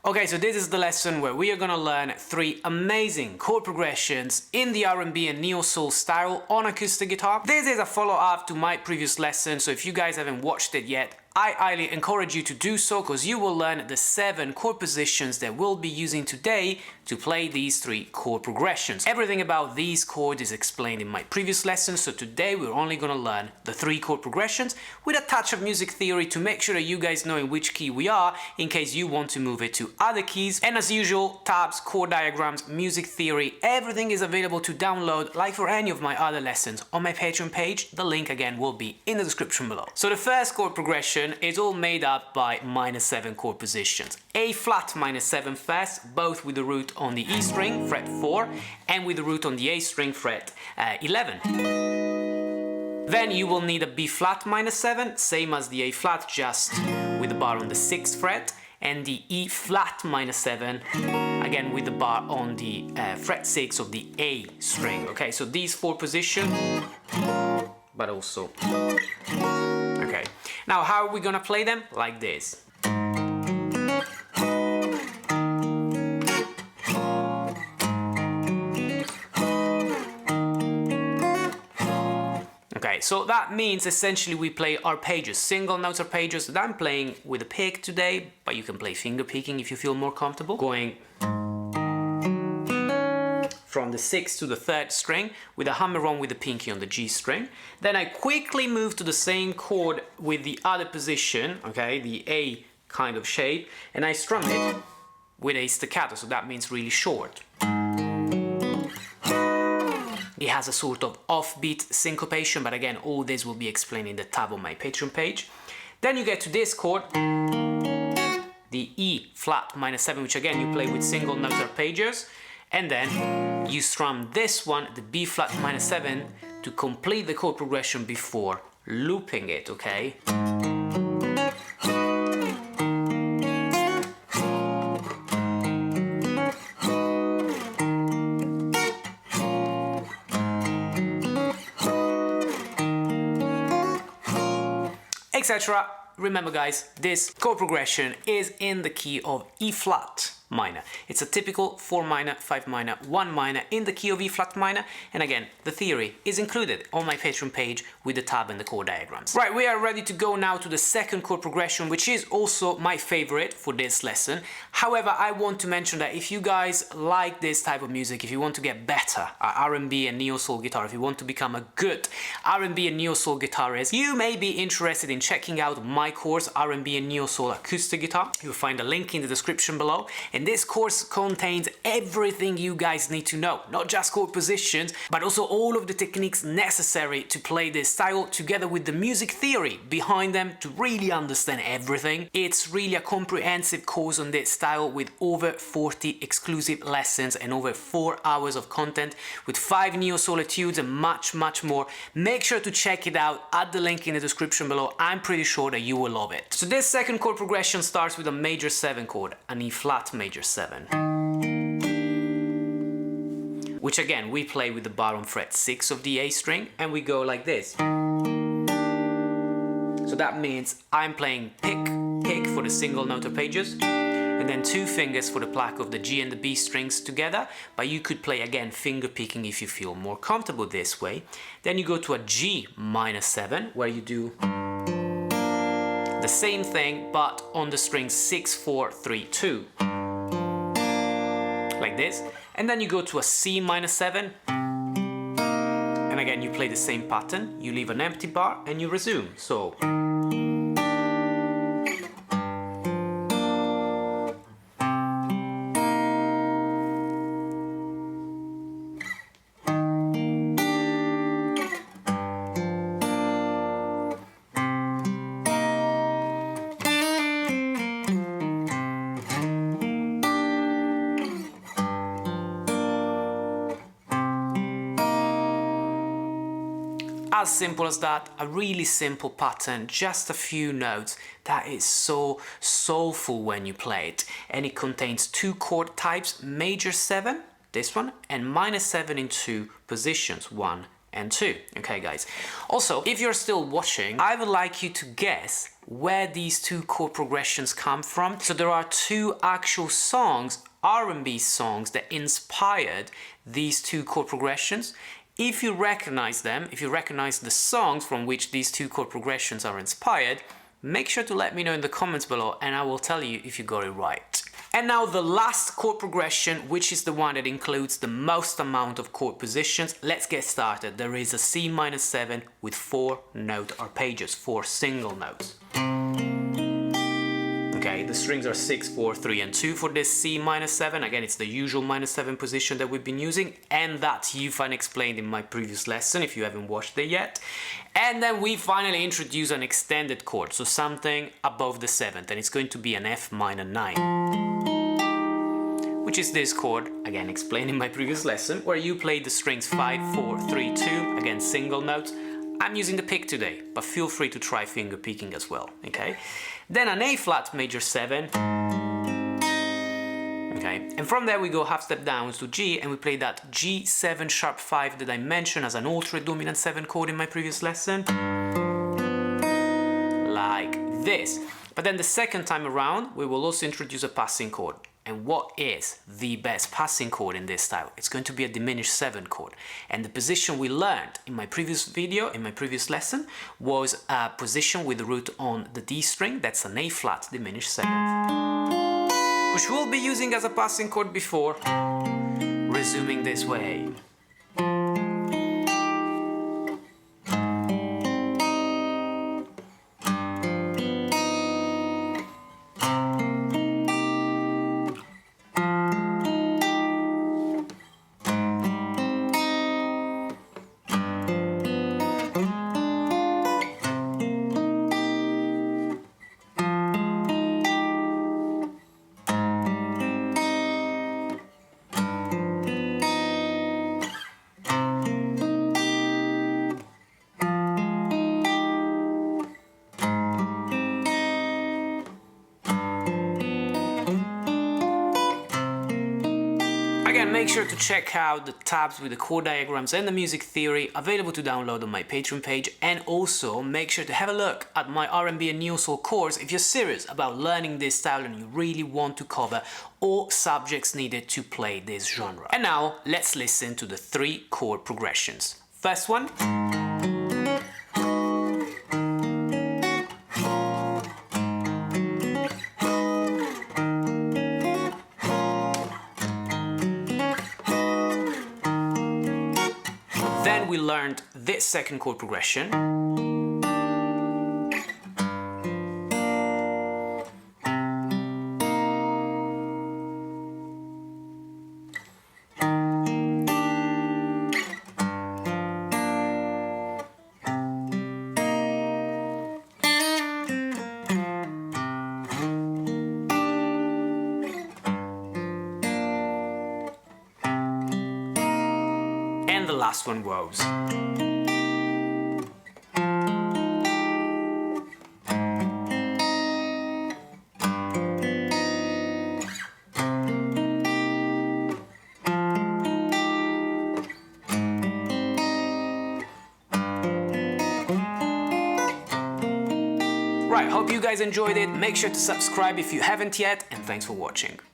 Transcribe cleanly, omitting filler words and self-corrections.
Okay, so this is the lesson where we are gonna learn 3 amazing chord progressions in the R&B and neo-soul style on acoustic guitar. This is a follow-up to my previous lesson, so if you guys haven't watched it yet, I highly encourage you to do so because you will learn the 7 chord positions that we'll be using today to play these 3 chord progressions. Everything about these chords is explained in my previous lesson, so today we're only gonna learn the 3 chord progressions with a touch of music theory to make sure that you guys know in which key we are in case you want to move it to other keys. And as usual, tabs, chord diagrams, music theory, everything is available to download like for any of my other lessons on my Patreon page. The link again will be in the description below. So the first chord progression is all made up by -7 chord positions. A flat -7 first, both with the root on the E string, fret 4, and with the root on the A string, fret 11. Then you will need a B flat -7, same as the A flat, just with the bar on the 6th fret, and the E flat -7, again with the bar on the fret 6 of the A string. Okay, so these 4 positions, but also... Okay, now how are we gonna play them? Like this. Okay, so that means essentially we play arpeggios, single note arpeggios that I'm playing with a pick today, but you can play finger picking if you feel more comfortable. Going from the 6th to the 3rd string with a hammer-on with the pinky on the G string. Then I quickly move to the same chord with the other position, okay, the A kind of shape, and I strum it with a staccato, so that means really short. It has a sort of offbeat syncopation, but again, all this will be explained in the tab on my Patreon page. Then you get to this chord, the E flat -7, which again you play with single note arpeggios, and then you strum this one, the B flat -7, to complete the chord progression before looping it, okay? Etc. Remember guys, this chord progression is in the key of E flat minor. It's a typical 4 minor, 5 minor, 1 minor in the key of E flat minor, and again, the theory is included on my Patreon page with the tab and the chord diagrams. Right, we are ready to go now to the second chord progression, which is also my favorite for this lesson. However, I want to mention that if you guys like this type of music, if you want to get better at R&B and neo-soul guitar, if you want to become a good R&B and neo-soul guitarist, you may be interested in checking out my course, R&B and neo-soul acoustic guitar. You'll find a link in the description below. And this course contains everything you guys need to know, not just chord positions, but also all of the techniques necessary to play this style, together with the music theory behind them to really understand everything. It's really a comprehensive course on this style with over 40 exclusive lessons and over 4 hours of content with 5 neo-soul etudes and much more. Make sure to check it out at the link in the description below. I'm pretty sure that you will love it. So this second chord progression starts with a major 7 chord, an E flat major 7, which again we play with the bar on fret 6 of the A string, and we go like this. So that means I'm playing pick for the single note arpeggios, and then 2 fingers for the pluck of the G and the B strings together, but you could play again finger picking if you feel more comfortable this way. Then you go to a G -7, where you do the same thing but on the strings 6, 4, 3, 2, like this, and then you go to a C -7, and again you play the same pattern. You leave an empty bar and you resume. So as simple as that, a really simple pattern, just a few notes that is so soulful when you play it. And it contains 2 chord types, major 7, this one, and -7 in 2 positions, 1 and 2. Okay, guys. Also, if you're still watching, I would like you to guess where these two chord progressions come from. So there are two actual songs, R&B songs, that inspired these two chord progressions. If you recognize them, if you recognize the songs from which these two chord progressions are inspired, make sure to let me know in the comments below and I will tell you if you got it right. And now the last chord progression, which is the one that includes the most amount of chord positions. Let's get started. There is a C minor 7 with 4 note arpeggios, 4 single notes. Okay, the strings are 6, 4, 3 and 2 for this C minor 7. Again, it's the usual minor 7 position that we've been using, and that you find explained in my previous lesson if you haven't watched it yet. And then we finally introduce an extended chord, so something above the 7th, and it's going to be an F minor 9, which is this chord, again explained in my previous lesson, where you play the strings 5, 4, 3, 2, again single notes. I'm using the pick today, but feel free to try finger picking as well, okay? Then an A flat major 7, okay? And from there we go half step down to G, and we play that G7 sharp 5 that I mentioned as an alternate dominant 7 chord in my previous lesson, like this. But then the second time around, we will also introduce a passing chord. And what is the best passing chord in this style? It's going to be a diminished 7 chord. And the position we learned in my previous video, in my previous lesson, was a position with the root on the D string. That's an A flat diminished 7th, which we'll be using as a passing chord before, resuming this way. Again, make sure to check out the tabs with the chord diagrams and the music theory available to download on my Patreon page, and also make sure to have a look at my R&B and Neo Soul course if you're serious about learning this style and you really want to cover all subjects needed to play this genre. And now let's listen to the 3 chord progressions. First one. Then we learned this second chord progression. And the last one goes. Right, hope you guys enjoyed it. Make sure to subscribe if you haven't yet, and thanks for watching.